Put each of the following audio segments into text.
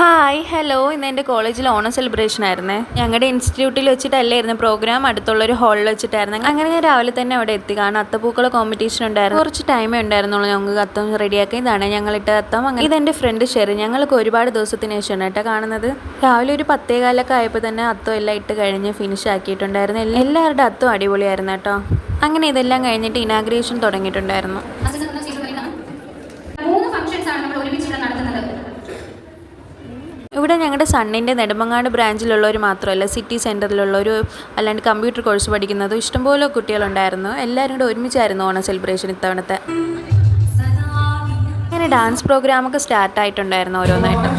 Hi hello, ഇന്ന് എൻ്റെ കോളേജിൽ ഓണം സെലിബ്രേഷൻ ആയിരുന്നേ. ഞങ്ങളുടെ ഇൻസ്റ്റിറ്റ്യൂട്ടിൽ വെച്ചിട്ടല്ലായിരുന്നു പ്രോഗ്രാം, അടുത്തുള്ളൊരു ഹാളിൽ വെച്ചിട്ടായിരുന്നു. അങ്ങനെ ഞാൻ രാവിലെ തന്നെ അവിടെ എത്തി. കാരണം അത്തപ്പൂക്കള കോമ്പറ്റീഷൻ ഉണ്ടായിരുന്നു. കുറച്ച് ടൈമേ ഉണ്ടായിരുന്നുള്ളൂ ഞങ്ങൾക്ക് അത്തം റെഡിയാക്കി. ഇതാണ് ഞങ്ങളിട്ട അത്തം. അങ്ങനെ ഇതെൻ്റെ ഫ്രണ്ട് ഷെറി. ഞങ്ങൾക്ക് ഒരുപാട് ദിവസത്തിന് ശേഷമാണ് കേട്ടോ കാണുന്നത്. രാവിലെ ഒരു 10:15 ആയപ്പോൾ തന്നെ അത്തം എല്ലാം ഇട്ട് കഴിഞ്ഞ് ഫിനിഷ് ആക്കിയിട്ടുണ്ടായിരുന്നു. എല്ലാവരുടെ അത്തം അടിപൊളിയായിരുന്നു കേട്ടോ. അങ്ങനെ ഇതെല്ലാം കഴിഞ്ഞിട്ട് ഇനാഗ്രേഷൻ തുടങ്ങിയിട്ടുണ്ടായിരുന്നു. ഇവിടെ ഞങ്ങളുടെ സണ്ണിൻ്റെ നെടുമങ്ങാട് ബ്രാഞ്ചിലുള്ളവർ മാത്രമല്ല, സിറ്റി സെൻറ്ററിലുള്ളൊരു അല്ലാണ്ട് കമ്പ്യൂട്ടർ കോഴ്സ് പഠിക്കുന്നതും ഇഷ്ടംപോലെ കുട്ടികളുണ്ടായിരുന്നു. എല്ലാവരും കൂടെ ഒരുമിച്ചായിരുന്നു ഓണം സെലിബ്രേഷൻ ഇത്തവണത്തെ. അങ്ങനെ ഡാൻസ് പ്രോഗ്രാമൊക്കെ സ്റ്റാർട്ടായിട്ടുണ്ടായിരുന്നു ഓരോന്നായിട്ട്.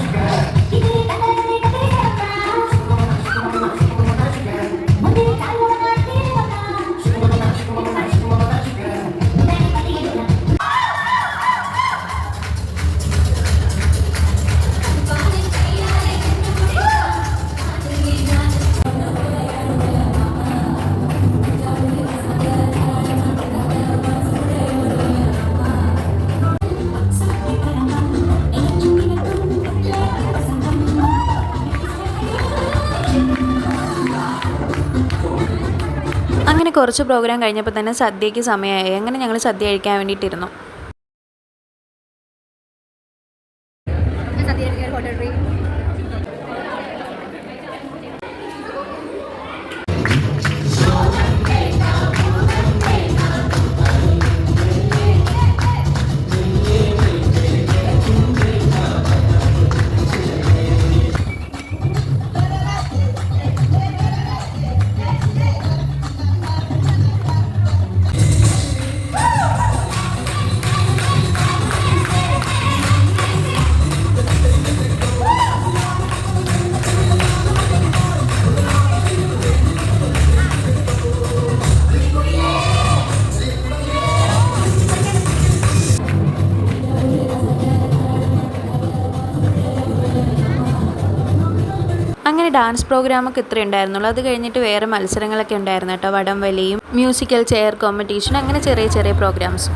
അങ്ങനെ കുറച്ച് പ്രോഗ്രാം കഴിഞ്ഞപ്പോൾ തന്നെ സദ്യയ്ക്ക് സമയമായി. അങ്ങനെ ഞങ്ങൾ സദ്യ കഴിക്കാൻ വേണ്ടിയിട്ടിരുന്നു. അങ്ങനെ ഡാൻസ് പ്രോഗ്രാമൊക്കെ ഇത്രേ ഉണ്ടായിരുന്നുള്ളൂ. അത് കഴിഞ്ഞിട്ട് വേറെ മത്സരങ്ങളൊക്കെ ഉണ്ടായിരുന്നു കേട്ടോ. വടംവലിയും മ്യൂസിക്കൽ ചെയർ കോമ്പറ്റീഷൻ, അങ്ങനെ ചെറിയ ചെറിയ പ്രോഗ്രാംസ്.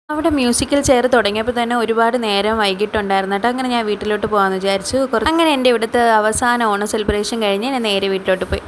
അവിടെ മ്യൂസിക്കൽ ചെയർ തുടങ്ങിയപ്പോൾ തന്നെ ഒരുപാട് നേരം വൈകിട്ടുണ്ടായിരുന്നു കേട്ടോ. അങ്ങനെ ഞാൻ വീട്ടിലോട്ട് പോകാമെന്ന് വിചാരിച്ചു. അങ്ങനെ എൻ്റെ ഇവിടുത്തെ അവസാന ഓണം സെലിബ്രേഷൻ കഴിഞ്ഞ് ഞാൻ നേരെ വീട്ടിലോട്ട് പോയി.